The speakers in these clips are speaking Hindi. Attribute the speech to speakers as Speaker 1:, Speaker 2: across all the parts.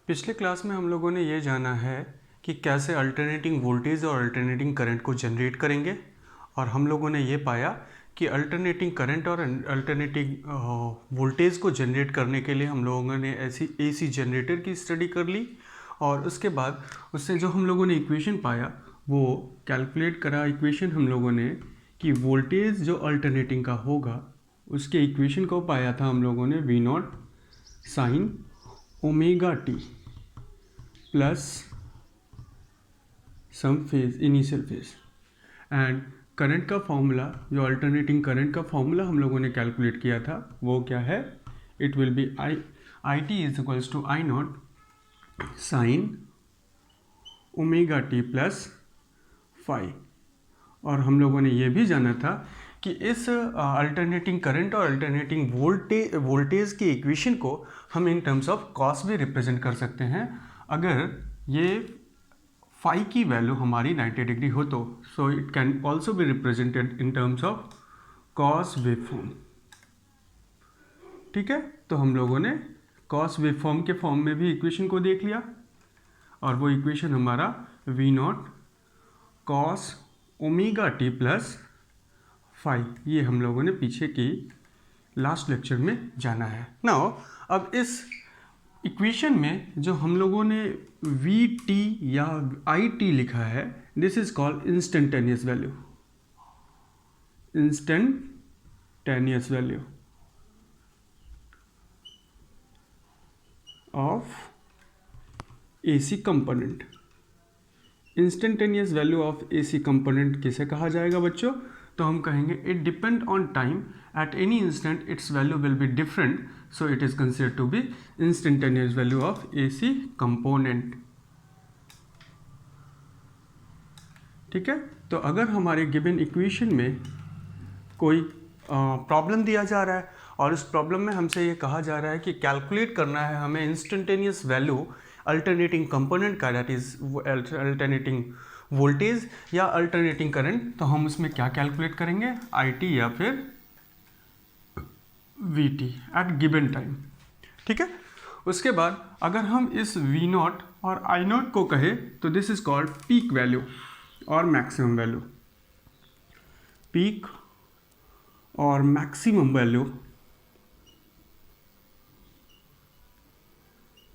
Speaker 1: पिछले क्लास में हम लोगों ने ये जाना है कि कैसे अल्टरनेटिंग वोल्टेज और अल्टरनेटिंग करंट को जनरेट करेंगे, और हम लोगों ने ये पाया कि अल्टरनेटिंग करंट और अल्टरनेटिंग वोल्टेज को जनरेट करने के लिए हम लोगों ने ऐसी एसी जनरेटर की स्टडी कर ली, और उसके बाद उससे जो हम लोगों ने इक्वेशन पाया वो कैलकुलेट करा इक्वेशन हम लोगों ने कि वोल्टेज जो अल्टरनेटिंग का होगा उसके इक्वेशन को पाया था हम लोगों ने v not sine omega t plus some phase initial phase, and current का फॉर्मूला जो अल्टरनेटिंग करंट का फॉर्मूला हम लोगों ने कैलकुलेट किया था वो क्या है, it will be i t is equals to i not sine omega t plus phi. और हम लोगों ने ये भी जाना था कि इस अल्टरनेटिंग करंट और अल्टरनेटिंग वोल्टेज की इक्वेशन को हम इन टर्म्स ऑफ कॉस भी रिप्रेजेंट कर सकते हैं अगर ये फाई की वैल्यू हमारी 90 डिग्री हो तो। So it can also be represented in terms of cos waveform. ठीक है, तो हम लोगों ने कॉस वेवफॉर्म के फॉर्म में भी इक्वेशन को देख लिया, और वो इक्वेशन हमारा v not cos omega t plus phi, ये हम लोगों ने पीछे की लास्ट लेक्चर में जाना है। नाउ अब इस इक्वेशन में जो हम लोगों ने वी टी या आई टी लिखा है, this is called instantaneous value, instantaneous value of AC component. Instantaneous value of AC component किसे कहा जाएगा बच्चों? तो हम कहेंगे it depend on time, at any instant its value will be different, so it is considered to be instantaneous value of AC component. ठीक है, तो अगर हमारे गिवन इक्वेशन में कोई प्रॉब्लम दिया जा रहा है और इस प्रॉब्लम में हमसे ये कहा जा रहा है कि कैलकुलेट करना है हमें इंस्टेंटेनियस वैल्यू अल्टरनेटिंग कंपोनेंट का, दैट इज अल्टरनेटिंग वोल्टेज या अल्टरनेटिंग करंट, तो हम उसमें क्या कैलकुलेट करेंगे, आई टी या फिर v t at given time. ठीक है, उसके बाद अगर हम इस वी नॉट और आई नॉट को कहें तो this is called peak value और मैक्सिमम वैल्यू। पीक और maximum value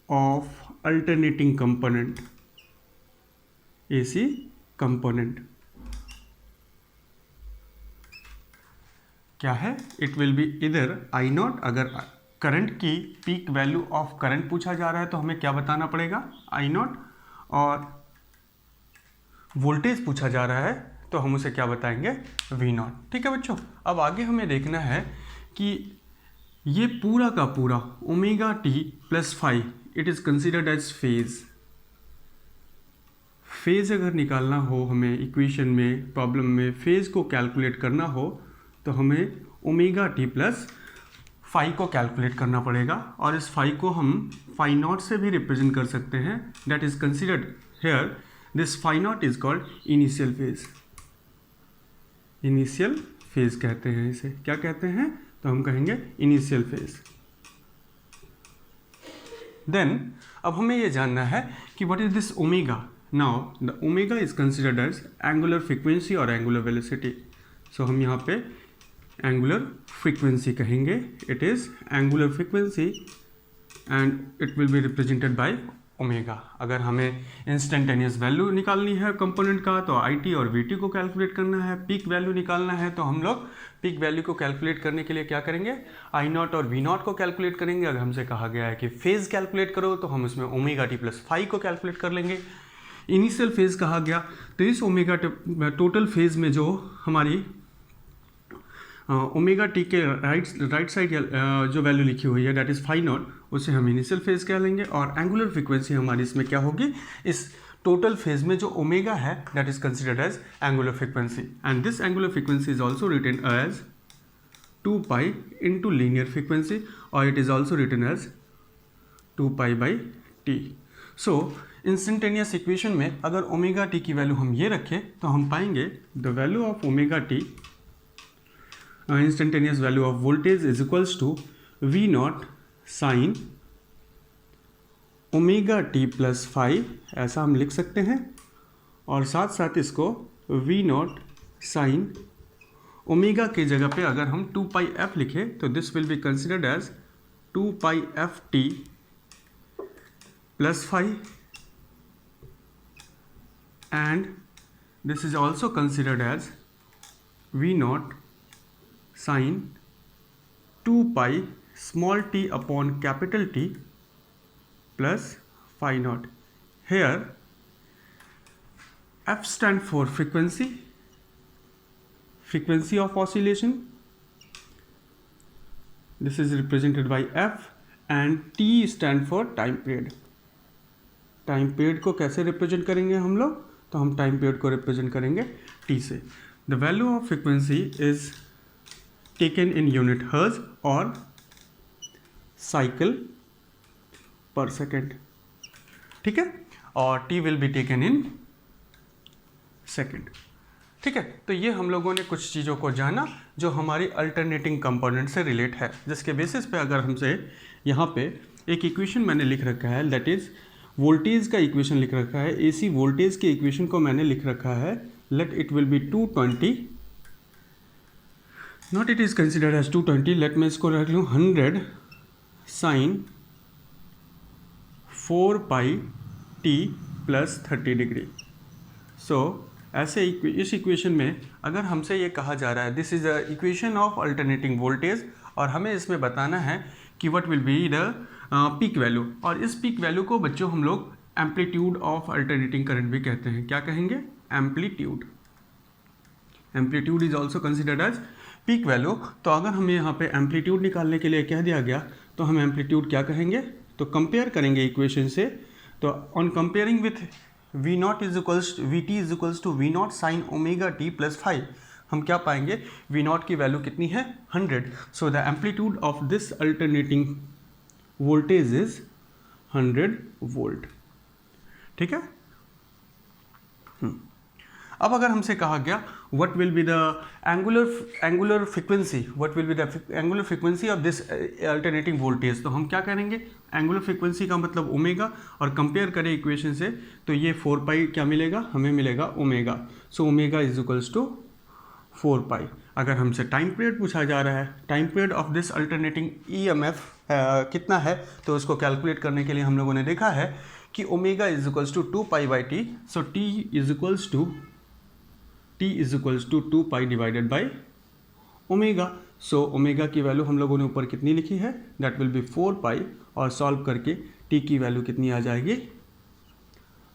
Speaker 1: of alternating component AC component क्या है, इट विल बी इधर आई नॉट। अगर करंट की पीक वैल्यू ऑफ करंट पूछा जा रहा है तो हमें क्या बताना पड़ेगा, आई नॉट, और वोल्टेज पूछा जा रहा है तो हम उसे क्या बताएंगे, वी नॉट। ठीक है बच्चों, अब आगे हमें देखना है कि ये पूरा का पूरा omega t plus phi it is considered as phase. Phase अगर निकालना हो हमें इक्वेशन में, प्रॉब्लम में फेज को कैलकुलेट करना हो तो हमें ओमेगा टी प्लस फाई को कैलकुलेट करना पड़ेगा, और इस फाई को हम फाई नॉट से भी रिप्रेजेंट कर सकते हैं, that is considered here this phi not is called initial phase. Initial phase कहते हैं इसे, क्या कहते हैं, तो हम कहेंगे इनिशियल फेज। देन अब हमें यह जानना है कि what is this omega. Now the omega is considered as angular frequency और एंगुलर वेलोसिटी। सो हम यहाँ पे एंगुलर फ्रीक्वेंसी कहेंगे, it is angular frequency and it will be represented by omega. अगर हमें इंस्टेंटेनियस वैल्यू निकालनी है कंपोनेंट का तो आई टी और वी टी को कैलकुलेट करना है, पीक वैल्यू निकालना है तो हम लोग पीक वैल्यू को कैलकुलेट करने के लिए क्या करेंगे, आई नॉट और वी नॉट को कैलकुलेट करेंगे। अगर हमसे कहा गया है कि फेज कैलकुलेट करो तो हम उसमें ओमेगा टी प्लस फाई को कैलकुलेट कर लेंगे। इनिशियल फेज कहा गया तो इस ओमेगा टोटल फेज में जो हमारी ओमेगा टी के राइट साइड जो वैल्यू लिखी हुई है दैट इज फाई नॉट, उसे हम इनिशियल फेज कह लेंगे, और एंगुलर फ्रीक्वेंसी हमारी इसमें क्या होगी, इस टोटल फेज में जो ओमेगा है that is considered as angular frequency, and this angular frequency is also written as 2 pi into linear frequency, और it is also written as 2 pi by T. So instantaneous equation में अगर ओमेगा टी की वैल्यू हम ये रखें तो हम पाएंगे the value of omega T instantaneous value of voltage is equals to V naught sine omega t plus five, ऐसा हम लिख सकते हैं, और साथ साथ इसको वी नॉट साइन ओमेगा की जगह पे अगर हम 2 पाई एफ लिखें तो this will be considered as 2 pi f t plus phi, and this is also considered as v not sine 2 pi small t upon capital t plus phi not. Here F stand for frequency of oscillation. This is represented by F, and T stand for time period. Time period को कैसे रिप्रेजेंट करेंगे हम लोग, तो हम टाइम पीरियड को रिप्रेजेंट करेंगे T से. The value of frequency is taken in unit hertz और साइकिल पर सेकेंड. ठीक है, और T will be taken in second. ठीक है, तो ये हम लोगों ने कुछ चीज़ों को जाना जो हमारी अल्टरनेटिंग कंपोनेंट से रिलेट है, जिसके बेसिस पे अगर हमसे यहाँ पे एक इक्वेशन मैंने लिख रखा है, दैट इज़ वोल्टेज का इक्वेशन लिख रखा है, एसी वोल्टेज के इक्वेशन को मैंने लिख रखा है, let it will be 220, not it is considered as 220, let मैं इसको रख लूँ 100 sine 4 pi t plus 30 degree. So ऐसे इस इक्वेशन में अगर हमसे ये कहा जा रहा है this is the equation of alternating voltage, और हमें इसमें बताना है कि what will be the peak value, और इस पीक वैल्यू को बच्चों हम लोग एम्पलीट्यूड ऑफ अल्टरनेटिंग करंट भी कहते हैं. क्या कहेंगे? Amplitude. Amplitude is also considered as peak value. तो अगर हमें यहाँ पे एम्पलीट्यूड निकालने के लिए कह दिया गया तो हम एम्पलीट्यूड क्या कहेंगे, तो कंपेयर करेंगे इक्वेशन से. तो on comparing with v not is equals v t is equals to v not sine omega t plus phi, हम क्या पाएंगे, वी नॉट की वैल्यू कितनी है 100. So the amplitude of this alternating voltage is 100 volt. ठीक है. अब अगर हमसे कहा गया what will be the angular frequency, what will be the angular frequency of this alternating voltage, तो हम क्या करेंगे, एंगुलर फ्रीक्वेंसी का मतलब ओमेगा, और कंपेयर करें इक्वेशन से तो ये 4 पाई क्या मिलेगा, हमें मिलेगा omega. So omega is equals to 4 pi. अगर हमसे टाइम पीरियड पूछा जा रहा है, time period of this alternating EMF कितना है, तो उसको कैलकुलेट करने के लिए हम लोगों ने देखा है कि omega is equals to 2 pi by T. So t is equals to 2 pi divided by omega. So omega की वैल्यू हम लोगों ने ऊपर कितनी लिखी है, दैट विल बी 4 पाई, और सॉल्व करके टी की वैल्यू कितनी आ जाएगी,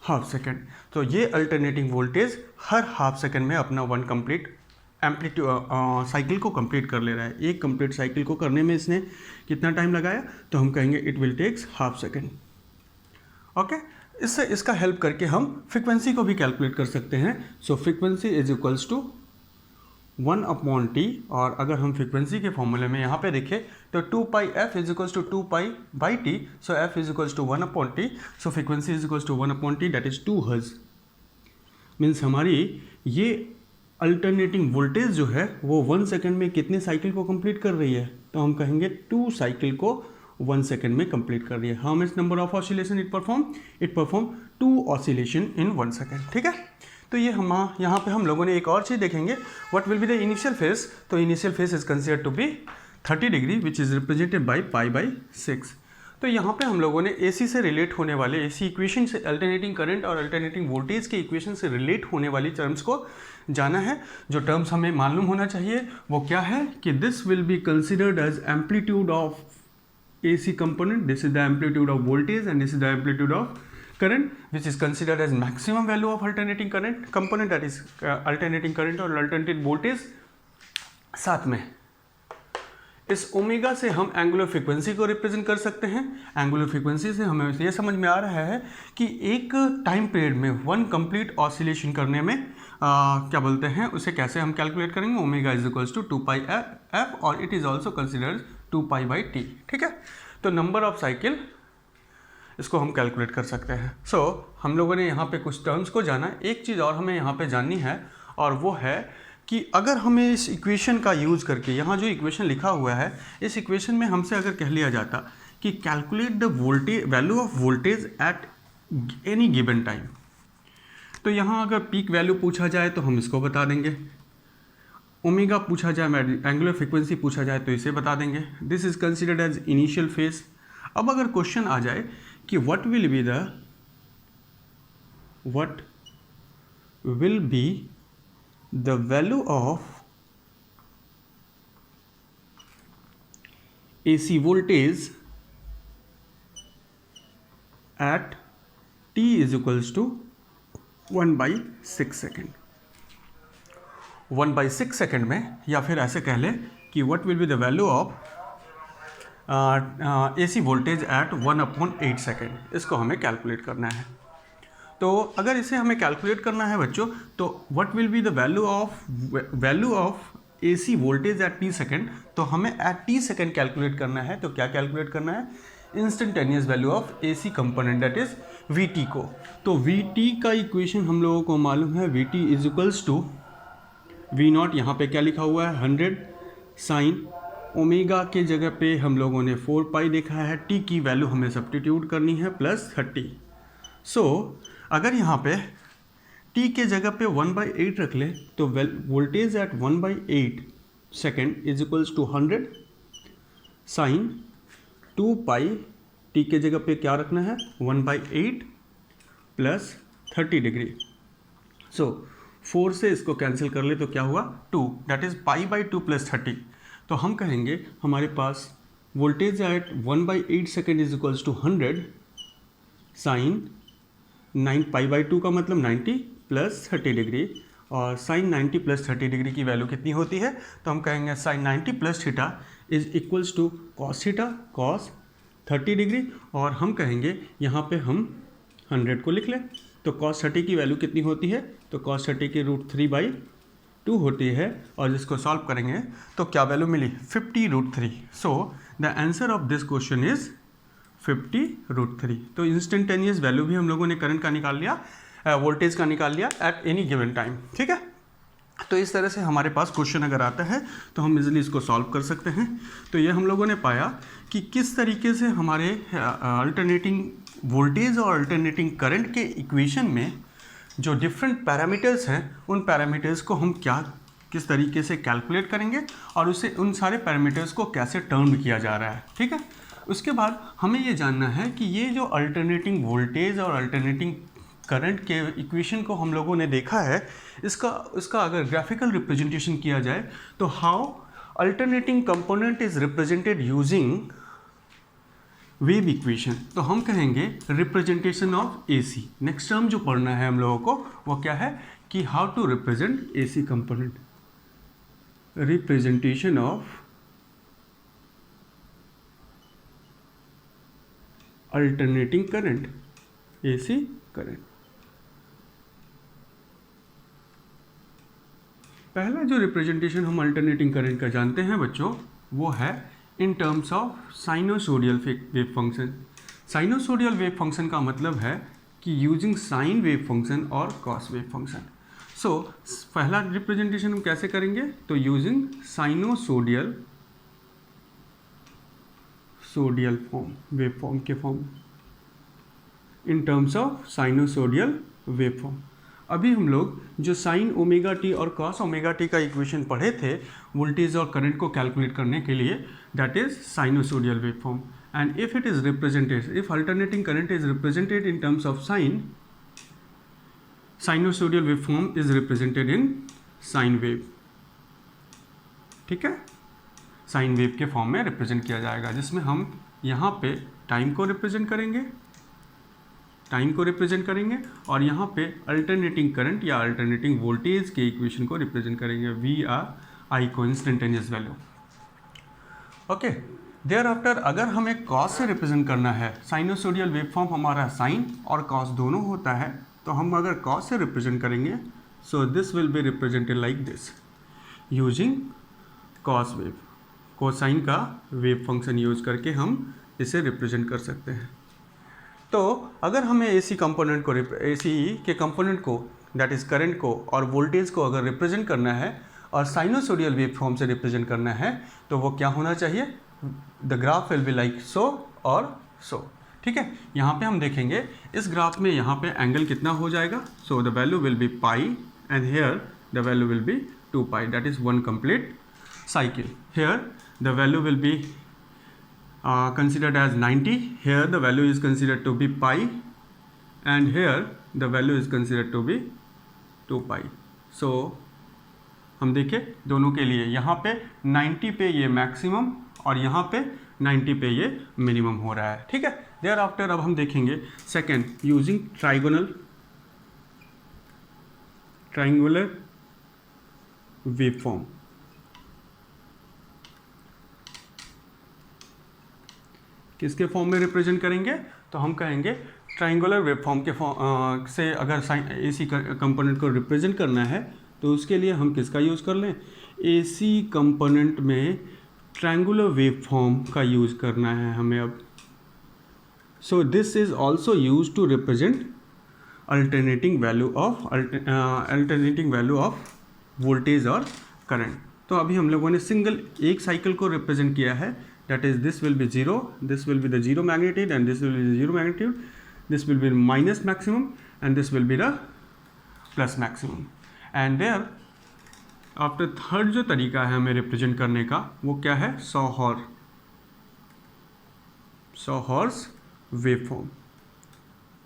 Speaker 1: हाफ सेकेंड. तो ये अल्टरनेटिंग वोल्टेज हर हाफ सेकेंड में अपना वन कंप्लीट एम्पलीट्यूड साइकिल को कंप्लीट कर ले रहा है. एक कंप्लीट साइकिल को करने में इसने कितना टाइम लगाया, तो हम कहेंगे it will takes half second. Okay, इससे इसका हेल्प करके हम फ्रीक्वेंसी को भी कैलकुलेट कर सकते हैं. So frequency is equals to 1 upon T, और अगर हम फ्रीक्वेंसी के फॉर्मूले में यहाँ पे देखें तो 2 pi F is equals to 2 pi by T. So F is equals to 1 upon T. So frequency is equals to 1 upon T, that is 2 hertz. Means हमारी ये अल्टरनेटिंग वोल्टेज जो है वो 1 सेकेंड में कितने साइकिल को कंप्लीट कर रही है, तो हम कहेंगे 2 साइकिल को 1 सेकेंड में कंप्लीट कर रही है. How much number of oscillation it perform 2 oscillation in 1 second. ठीक है, तो ये हम यहाँ पे हम लोगों ने एक और चीज़ देखेंगे, what will be the initial phase. तो initial phase is considered to be 30 degree which is represented by pi by 6. तो यहाँ पे हम लोगों ने एसी से रिलेट होने वाले, एसी इक्वेशन से, अल्टरनेटिंग करंट और अल्टरनेटिंग वोल्टेज के इक्वेशन से रिलेट होने वाली टर्म्स को जाना है. जो टर्म्स हमें मालूम होना चाहिए वो क्या है कि this will be considered as amplitude of AC component, this is the amplitude of voltage, and this is the amplitude of current, which is considered as maximum value of alternating current component, that is alternating current और alternating voltage. साथ में इस ओमेगा से हम एंगुलर फ्रीक्वेंसी को रिप्रेजेंट कर सकते हैं. एंगुलर फ्रीक्वेंसी से हमें ये समझ में आ रहा है कि एक टाइम पीरियड में 1 कंप्लीट ऑसिलेशन करने में क्या बोलते हैं उसे कैसे हम कैलकुलेट करेंगे. Omega is equals to 2 pi F, और it is also considered 2 pi by T. ठीक है, तो नंबर ऑफ साइकिल इसको हम कैलकुलेट कर सकते हैं. सो हम लोगों ने यहाँ पे कुछ टर्म्स को जाना. एक चीज़ और हमें यहाँ पे जाननी है, और वो है कि अगर हमें इस इक्वेशन का यूज़ करके, यहाँ जो इक्वेशन लिखा हुआ है, इस इक्वेशन में हमसे अगर कह लिया जाता कि calculate the voltage value of voltage at any given time. तो यहाँ अगर पीक वैल्यू पूछा जाए तो हम इसको बता देंगे, ओमेगा पूछा जाए, एंगुलर फ्रीक्वेंसी पूछा जाए तो इसे बता देंगे। This is considered as initial phase. अब अगर क्वेश्चन आ जाए कि what will be the value of AC voltage at t is equals to 1/6 second. 1/6 second में, या फिर ऐसे कह ले कि what will be the value of AC voltage at 1/8 second, इसको हमें कैलकुलेट करना है। तो अगर इसे हमें कैलकुलेट करना है बच्चों, तो what will be the value of AC voltage eight t second, तो हमें एट t सेकेंड कैलकुलेट करना है। तो क्या कैलकुलेट करना है? Instantaneous value of AC component that is VT को। तो VT का इक्वेशन हम लोगों को मालूम है, VT is equals to V0, यहाँ पे क्या लिखा हुआ है 100 साइन ओमेगा के जगह पे हम लोगों ने 4 पाई देखा है, t की वैल्यू हमें सब्स्टिट्यूट करनी है +30। सो अगर यहाँ पे t के जगह पे 1/8 रख ले तो voltage at 1/8 second is equals to 100 sine 2 pi, t के जगह पे क्या रखना है 1/8 प्लस 30 डिग्री। सो 4 से इसको कैंसिल कर ले तो क्या हुआ 2, दैट इज π/2 प्लस 30। तो हम कहेंगे हमारे पास voltage at 1/8 second is equals to 100 sine 9 π/2 का मतलब 90 प्लस 30 डिग्री, और साइन 90 प्लस 30 डिग्री की वैल्यू कितनी होती है? तो हम कहेंगे sine 90 plus theta is equals to cos theta cos 30 degree, और हम कहेंगे यहाँ पे हम 100 को लिख लें। तो कॉस 30 की वैल्यू कितनी होती है? तो कॉस 30 की √3/2 होती है, और जिसको सॉल्व करेंगे तो क्या वैल्यू मिली 50√3। So the answer of this question is 50√3। तो इंस्टेंटेनियस वैल्यू भी हम लोगों ने करंट का निकाल लिया, वोल्टेज का निकाल लिया एट एनी गिवन टाइम, ठीक है। तो इस तरह से हमारे पास क्वेश्चन अगर आता है तो हम इजीली इसको सॉल्व कर सकते हैं। तो ये हम लोगों ने पाया कि किस तरीके से हमारे अल्टरनेटिंग वोल्टेज और अल्टरनेटिंग करंट के इक्वेशन में जो डिफरेंट पैरामीटर्स हैं, उन पैरामीटर्स को हम किस तरीके से कैलकुलेट करेंगे और उसे उन सारे पैरामीटर्स को कैसे टर्न किया जा रहा है, ठीक है। उसके बाद हमें ये जानना है कि ये जो अल्टरनेटिंग वोल्टेज और अल्टरनेटिंग करंट के इक्वेशन को हम लोगों ने देखा है, इसका अगर ग्राफिकल रिप्रेजेंटेशन किया जाए तो how alternating component is represented using wave equation, तो हम कहेंगे representation of AC। Next term जो पढ़ना है हम लोगों को वो क्या है कि how to represent AC component, representation of alternating current, AC current. पहला जो रिप्रेजेंटेशन हम अल्टरनेटिंग करंट का जानते हैं बच्चों, वो है in terms of sinusoidal wave function. Sinusoidal wave function का मतलब है कि यूजिंग साइन वेव फंक्शन और कॉस वेव फंक्शन। सो पहला रिप्रेजेंटेशन हम कैसे करेंगे? तो using sinusoidal form, wave form के form, in terms of sinusoidal wave form. अभी हम लोग जो साइन ओमेगा टी और कॉस ओमेगा टी का इक्वेशन पढ़े थे वोल्टेज और करंट को कैलकुलेट करने के लिए, that is sinusoidal wave form. And if it is represented, if alternating current is represented in terms of sine, sinusoidal wave form is represented in sine wave, ठीक है। साइन वेव के फॉर्म में रिप्रेजेंट किया जाएगा, जिसमें हम यहाँ पे टाइम को रिप्रेजेंट करेंगे और यहाँ पे अल्टरनेटिंग करंट या अल्टरनेटिंग वोल्टेज के इक्वेशन को रिप्रेजेंट करेंगे, VI को instantaneous value. Okay, thereafter अगर हमें कॉस से रिप्रेजेंट करना है, साइनोसोडियल वेव फॉर्म हमारा साइन और कॉस दोनों होता है, तो हम अगर कॉस से रिप्रेजेंट करेंगे, सो this will be represented like this using cos wave. Cosine का वेव फंक्शन यूज करके हम इसे रिप्रेजेंट कर सकते हैं। तो अगर हमें AC कंपोनेंट को, AC के कंपोनेंट को, दैट इज करंट को और वोल्टेज को अगर रिप्रेजेंट करना है और साइनोसोडियल वेव फॉर्म से रिप्रेजेंट करना है, तो वो क्या होना चाहिए? The graph will be like so, और सो। ठीक है, यहाँ पे हम देखेंगे इस ग्राफ में यहाँ पे एंगल कितना हो जाएगा। So the value will be pi and here the value will be 2 pi, that is one complete cycle. Here the value will be considered as 90. Here the value is considered to be pi, and here the value is considered to be 2 pi. So हम देखें दोनों के लिए यहाँ पे 90 पे ये मैक्सिमम और यहाँ पे 90 पे ये मिनिमम हो रहा है। ठीक है, देयर आफ्टर अब हम देखेंगे सेकेंड यूजिंग ट्राइंगुलर वेवफॉर्म। किसके फॉर्म में रिप्रेजेंट करेंगे, तो हम कहेंगे ट्राइंगुलर वेवफॉर्म के से अगर एसी कंपोनेंट को रिप्रेजेंट करना है तो उसके लिए हम किसका यूज़ कर लें, एसी कंपोनेंट में ट्रायंगुलर वेवफॉर्म का यूज़ करना है हमें अब। So this is also use to represent alternating value of voltage और करंट। तो अभी हम लोगों ने सिंगल एक साइकिल को रिप्रेजेंट किया है, that is this will be 0, this will be the 0 magnitude and this will be the 0 magnitude, this will be minus maximum and this will be the plus maximum. And there after third जो तरीका है हमें रिप्रेजेंट करने का वो क्या है, सॉहॉर्स वेवफॉर्म।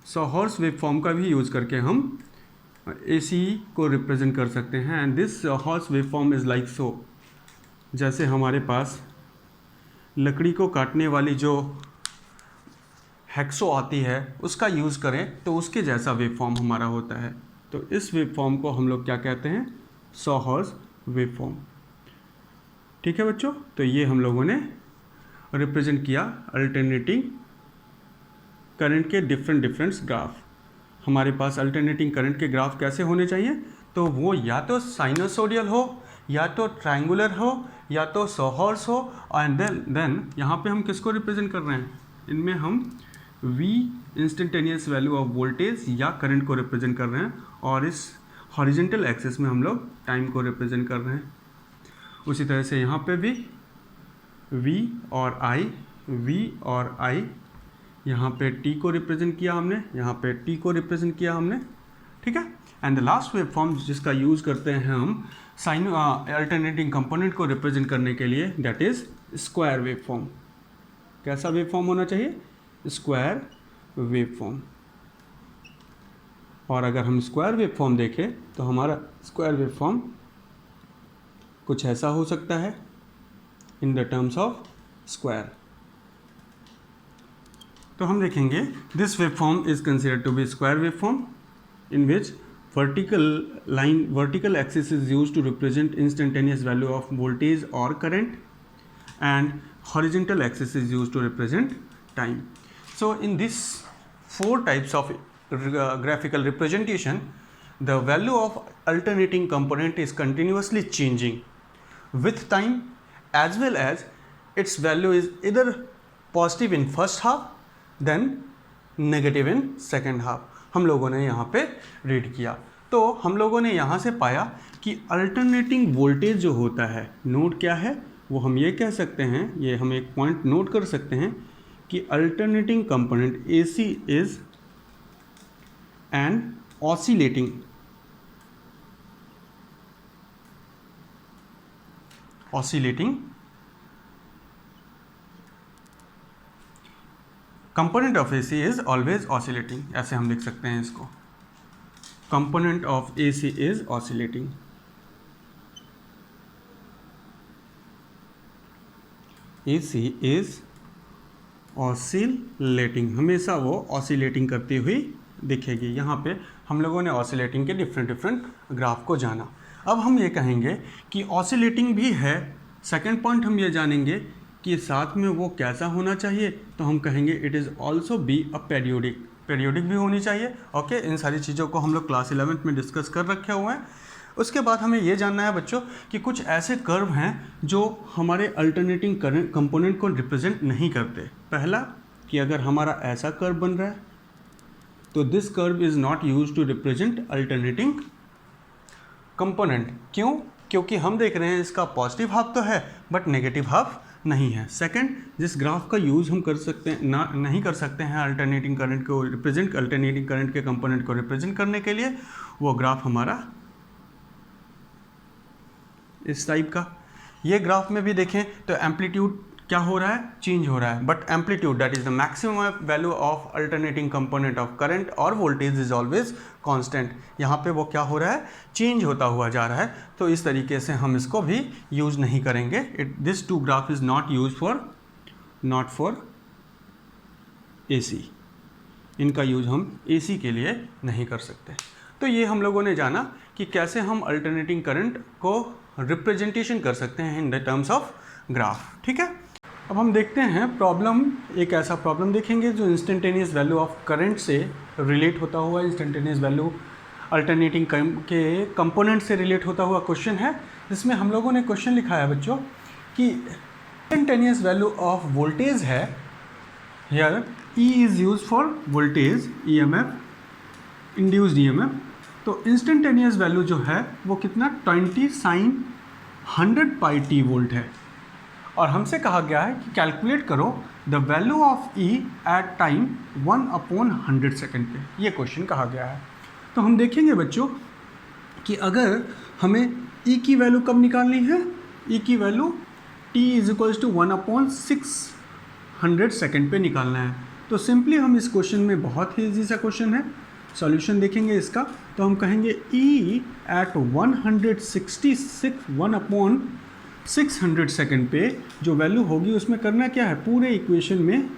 Speaker 1: सॉहॉर्स वेवफॉर्म का भी यूज़ करके हम AC को रिप्रेजेंट कर सकते हैं। And this sawhorse waveform is like so, जैसे हमारे पास लकड़ी को काटने वाली जो हैक्सो आती है उसका यूज़ करें तो उसके जैसा वेवफॉर्म हमारा होता है। तो इस वेवफॉर्म को हम लोग क्या कहते हैं, सॉहॉर्स वेवफॉर्म। ठीक है बच्चों, तो ये हम लोगों ने रिप्रेजेंट किया अल्टरनेटिंग करंट के डिफरेंट ग्राफ। हमारे पास अल्टरनेटिंग करंट के ग्राफ कैसे होने चाहिए, तो वो या तो साइनोसोडियल हो, या तो ट्रायंगुलर हो, या तो सॉहॉर्स हो। एंड देन यहाँ पे हम किसको रिप्रेजेंट कर रहे हैं, इनमें हम V instantaneous value of voltage या करंट को रिप्रेजेंट कर रहे हैं, और इस हॉरिजेंटल एक्सिस में हम लोग टाइम को रिप्रेजेंट कर रहे हैं। उसी तरह से यहाँ पे भी V और I, यहाँ पे T को रिप्रेजेंट किया हमने, यहाँ पे T को रिप्रेजेंट किया हमने। ठीक है, and the last wave form जिसका यूज़ करते हैं हम अल्टरनेटिंग कंपोनेंट को रिप्रेजेंट करने के लिए, that is square wave form. कैसा वेव फॉर्म होना चाहिए, स्क्वायर वेव फॉर्म। और अगर हम स्क्वायर वेव फॉर्म देखें तो हमारा स्क्वायर वेव फॉर्म कुछ ऐसा हो सकता है in the terms of square. तो हम देखेंगे this wave form is considered to be square wave form in which vertical axis is used to represent instantaneous value of voltage or current, and horizontal axis is used to represent time. So in these four types of graphical representation, the value of alternating component is continuously changing with time, as well as its value is either positive in first half then negative in second half हम लोगों ने यहाँ पे रीड किया। तो हम लोगों ने यहाँ से पाया कि अल्टरनेटिंग वोल्टेज जो होता है, नोट क्या है, वो हम ये कह सकते हैं, ये हम एक पॉइंट नोट कर सकते हैं कि alternating component AC is an oscillating component of AC is always oscillating, ऐसे हम लिख सकते हैं इसको, component of AC is oscillating. AC is oscillating, हमेशा वो ऑसिलेटिंग करती हुई दिखेगी। यहाँ पे हम लोगों ने ऑसिलेटिंग के डिफरेंट ग्राफ को जाना। अब हम ये कहेंगे कि ऑसिलेटिंग भी है। सेकेंड पॉइंट हम ये जानेंगे कि साथ में वो कैसा होना चाहिए, तो हम कहेंगे it is also be a periodic भी होनी चाहिए। ओके, इन सारी चीज़ों को हम लोग क्लास 11th में डिस्कस कर रखे हुए हैं। उसके बाद हमें ये जानना है बच्चों कि कुछ ऐसे कर्व हैं जो हमारे अल्टरनेटिंग करंट कंपोनेंट को रिप्रेजेंट नहीं करते। पहला कि अगर हमारा ऐसा कर्व बन रहा है तो this curve is not use to represent alternating component. क्यों? क्योंकि हम देख रहे हैं इसका पॉजिटिव हाफ तो है बट नेगेटिव हाफ नहीं है। सेकंड, जिस ग्राफ का यूज़ हम कर सकते हैं नहीं कर सकते हैं अल्टरनेटिंग करंट को रिप्रेजेंट, अल्टरनेटिंग करंट के कंपोनेंट को रिप्रेजेंट करने के लिए, वो ग्राफ हमारा इस टाइप का। ये ग्राफ में भी देखें तो एम्पलीट्यूड क्या हो रहा है, चेंज हो रहा है, but amplitude that is the maximum value of alternating component of current और वोल्टेज इज ऑलवेज कांस्टेंट। यहाँ पे वो क्या हो रहा है, चेंज होता हुआ जा रहा है। तो इस तरीके से हम इसको भी यूज़ नहीं करेंगे। This two graph is not use for AC। इनका यूज हम AC के लिए नहीं कर सकते। तो ये हम लोगों ने जाना कि कैसे हम अल्टरनेटिंग करंट को रिप्रेजेंटेशन कर सकते हैं इन द टर्म्स ऑफ ग्राफ। ठीक है, अब हम देखते हैं प्रॉब्लम, एक ऐसा प्रॉब्लम देखेंगे जो इंस्टेंटेनियस वैल्यू ऑफ करंट से रिलेट होता हुआ, इंस्टेंटेनियस वैल्यू अल्टरनेटिंग के कंपोनेंट से रिलेट होता हुआ क्वेश्चन है, जिसमें हम लोगों ने क्वेश्चन लिखा है बच्चों कि इंस्टेंटेनियस वैल्यू ऑफ वोल्टेज है, here E is use for voltage, EMF, induced EMF। तो इंस्टेंटेनियस वैल्यू जो है वो कितना 20 sin 100 pi t वोल्ट है, और हमसे कहा गया है कि कैलकुलेट करो the value of E at time 1/100 second पे। ये क्वेश्चन कहा गया है। तो हम देखेंगे बच्चों कि अगर हमें E की वैल्यू कब निकालनी है, E की value t is equals to 1/600 second पे निकालना है। तो सिंपली हम इस क्वेश्चन में, बहुत ही ईजी सा क्वेश्चन है, सॉल्यूशन देखेंगे इसका। तो हम कहेंगे E एट 1/600 सेकेंड पे जो वैल्यू होगी उसमें करना क्या है, पूरे इक्वेशन में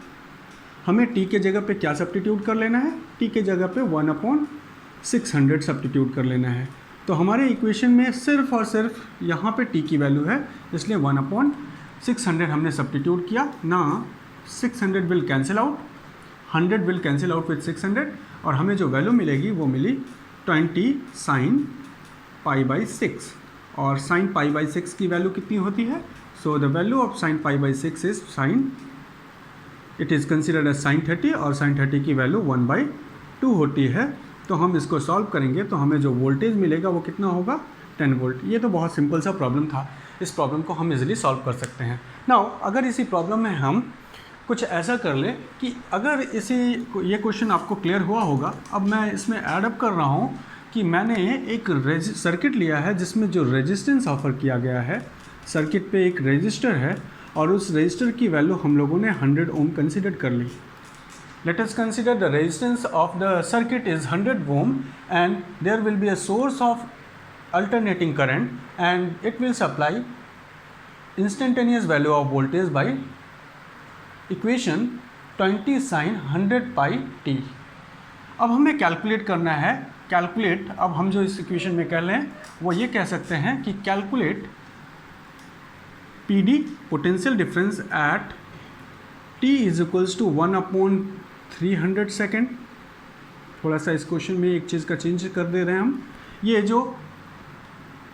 Speaker 1: हमें t के जगह पे क्या सब्स्टिट्यूट कर लेना है, t के जगह पे 1/600 सब्स्टिट्यूट कर लेना है। तो हमारे इक्वेशन में सिर्फ और सिर्फ यहाँ पे t की वैल्यू है, इसलिए 1/600 हमने सब्स्टिट्यूट किया ना। 600 will cancel out, 100 will cancel out with 600, और हमें जो वैल्यू मिलेगी वो मिली 20 sin π/6। और sin π/6 की वैल्यू कितनी होती है, so the value of sin π/6 is sin, it is considered as sin 30, और sin 30 की वैल्यू 1/2 होती है। तो हम इसको सॉल्व करेंगे तो हमें जो वोल्टेज मिलेगा वो कितना होगा, 10 वोल्ट। ये तो बहुत सिंपल सा प्रॉब्लम था, इस प्रॉब्लम को हम इजीली सॉल्व कर सकते हैं। नाउ अगर इसी प्रॉब्लम में हम कुछ ऐसा कर ले कि अगर ये क्वेश्चन आपको क्लियर हुआ होगा, अब मैं इसमें ऐड अप कर रहा हूँ कि मैंने एक सर्किट लिया है जिसमें जो रेजिस्टेंस ऑफर किया गया है, सर्किट पे एक रेजिस्टर है और उस रेजिस्टर की वैल्यू हम लोगों ने 100 ओम कंसिडर कर ली। Let us consider the resistance of the circuit is 100 ohm and there will be a source of alternating current and it will supply instantaneous value of voltage by equation 20 sin 100 pi t। अब हमें कैलकुलेट करना है, कैलकुलेट, अब हम जो इस इक्वेशन में कह लें वो ये कह सकते हैं कि calculate PD potential difference at t is equals to 1/300 second. थोड़ा सा इस क्वेश्चन में एक चीज़ का चेंज कर दे रहे हैं हम, ये जो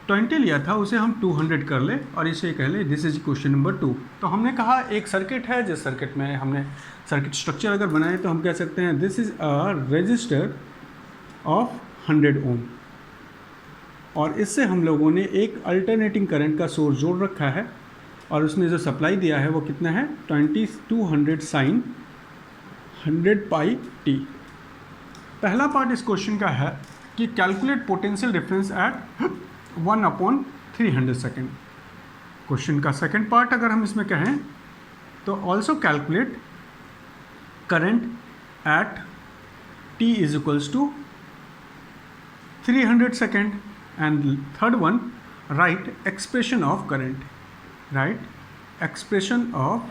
Speaker 1: 20 लिया था उसे हम 200 कर ले और इसे कह ले दिस इज क्वेश्चन नंबर 2। तो हमने कहा एक सर्किट है, जिस सर्किट में हमने सर्किट स्ट्रक्चर अगर बनाए तो हम कह सकते हैं this is a resistor of 100 ohm, और इससे हम लोगों ने एक अल्टरनेटिंग करंट का सोर्स जोड़ रखा है और उसने जो सप्लाई दिया है वो कितना है 200 sin 100 pi t। पहला पार्ट इस क्वेश्चन का है कि calculate potential difference at 1/300 second. Question का सेकेंड पार्ट अगर हम इसमें कहें तो also calculate current at t is equals to 300 second and third one write expression of current, write expression of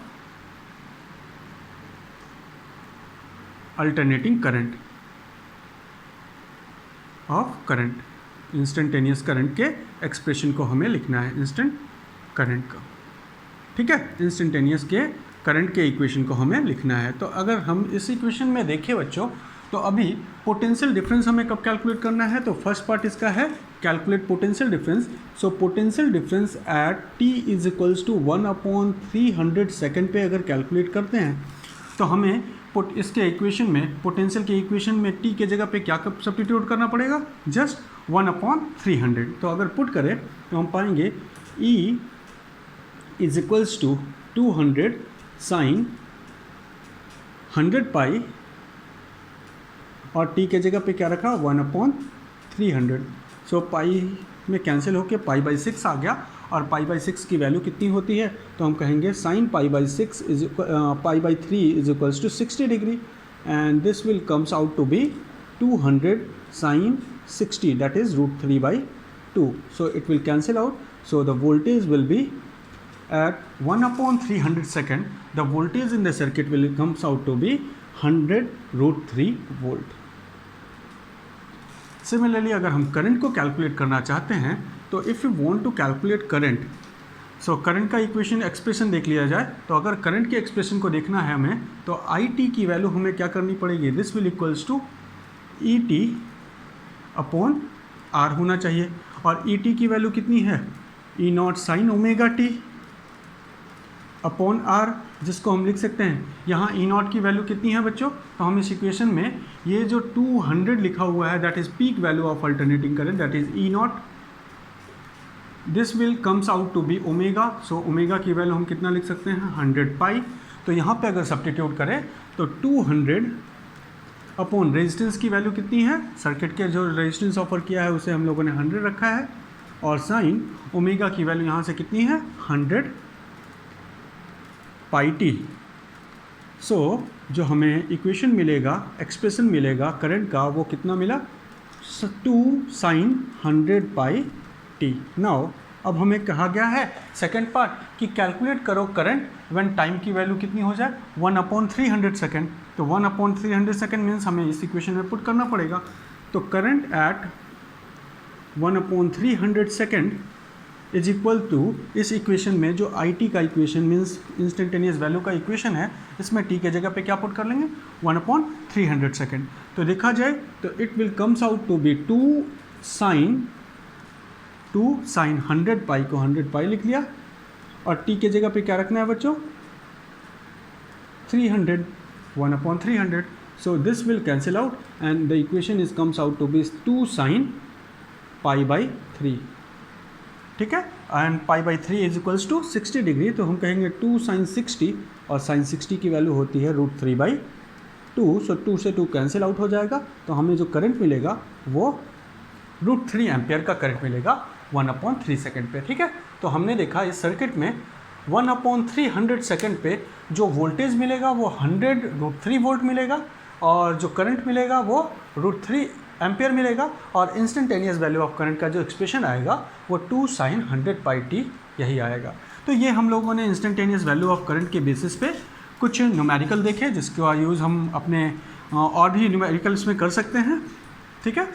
Speaker 1: alternating current of current, instantaneous current के एक्सप्रेशन को हमें लिखना है, इंस्टेंट करंट का, ठीक है, इंस्टेंटेनियस के करंट के इक्वेशन को हमें लिखना है। तो अगर हम इस इक्वेशन में देखें बच्चों तो अभी पोटेंशियल डिफरेंस हमें कब कैलकुलेट करना है, तो फर्स्ट पार्ट इसका है calculate potential difference. So potential difference at t is equals to 1/300 second पे अगर कैलकुलेट करते हैं तो हमें इसके इक्वेशन में, पोटेंशियल के इक्वेशन में t के जगह पे क्या सब्स्टिट्यूट करना पड़ेगा, जस्ट 1/300। तो अगर पुट करें तो हम पाएंगे E is equals to 200 sine 100 pi और t के जगह पे क्या रखा 1/300। सो पाई में कैंसिल होके π/6 आ गया और π/6 की वैल्यू कितनी होती है, तो हम कहेंगे sine π/6 π/3 is equals to 60 degree and this will comes out to be 200 sine 60 that is √3/2. So it will cancel out. So the voltage will be at 1/300 second. The voltage in the circuit will comes out to be 100√3 volt. Similarly, अगर हम करंट को कैलकुलेट करना चाहते हैं तो if you want to calculate current, so current का इक्वेशन एक्सप्रेशन देख लिया जाए। तो अगर करंट के एक्सप्रेशन को देखना है हमें तो आई टी की वैल्यू हमें क्या करनी पड़ेगी, this will equals to E T upon R होना चाहिए। और ई टी की वैल्यू कितनी है, E naught sine omega T upon R, जिसको हम लिख सकते हैं यहाँ ई नॉट की वैल्यू कितनी है बच्चों, तो हम इस इक्वेशन में ये जो 200 लिखा हुआ है that is peak value of alternating current that is E naught, this will comes out to be omega. So omega की वैल्यू हम कितना लिख सकते हैं 100 पाई। तो यहाँ पे अगर सब्स्टिट्यूट करें तो 200 अपॉन रेजिस्टेंस की वैल्यू कितनी है, सर्किट के जो रेजिस्टेंस ऑफर किया है उसे हम लोगों ने 100 रखा है और साइन ओमेगा की वैल्यू यहाँ से कितनी है 100 पाई टी। सो जो हमें इक्वेशन मिलेगा, एक्सप्रेशन मिलेगा करंट का, वो कितना मिला 2 साइन 100 पाई टी। नाउ अब हमें कहा गया है सेकेंड पार्ट कि कैलकुलेट करो करंट व्हेन टाइम की वैल्यू कितनी हो जाए 1/300 सेकेंड। तो 1/300 सेकेंड मीन्स हमें इस इक्वेशन में पुट करना पड़ेगा। तो current at 1/300 second is equal to, इस इक्वेशन में जो आई टी का इक्वेशन मीन्स इंस्टेंटेनियस वैल्यू का इक्वेशन है, इसमें टी के जगह पे क्या पुट कर लेंगे 1/300 सेकेंड। तो देखा जाए तो it will comes out to be 2 sine 100 pi को 100 पाई लिख लिया और टी के जगह पे क्या रखना है बच्चों 300 1/300। So this will cancel out and the equation is comes out to be 2 sine π/3। ठीक है, and π/3 is equals to 60 degree. तो हम कहेंगे 2 साइन 60 और साइन 60 की वैल्यू होती है √3/2। सो 2 से 2 कैंसिल आउट हो जाएगा। तो हमें जो करंट मिलेगा वो √3 एम्पियर का करंट मिलेगा 1/3 सेकेंड पे। ठीक है, तो हमने देखा इस सर्किट में 1/300 सेकेंड पे जो वोल्टेज मिलेगा वो 100√3 वोल्ट मिलेगा और जो करंट मिलेगा वो √3 एम्पियर मिलेगा और इंस्टेंटेनियस वैल्यू ऑफ करंट का जो एक्सप्रेशन आएगा वो 2 साइन 100 पाई टी यही आएगा। तो ये हम लोगों ने इंस्टेंटेनियस वैल्यू ऑफ करंट के बेसिस पे कुछ न्यूमेरिकल देखे जिसका यूज़ हम अपने और भी न्यूमेरिकल्स में कर सकते हैं। ठीक है।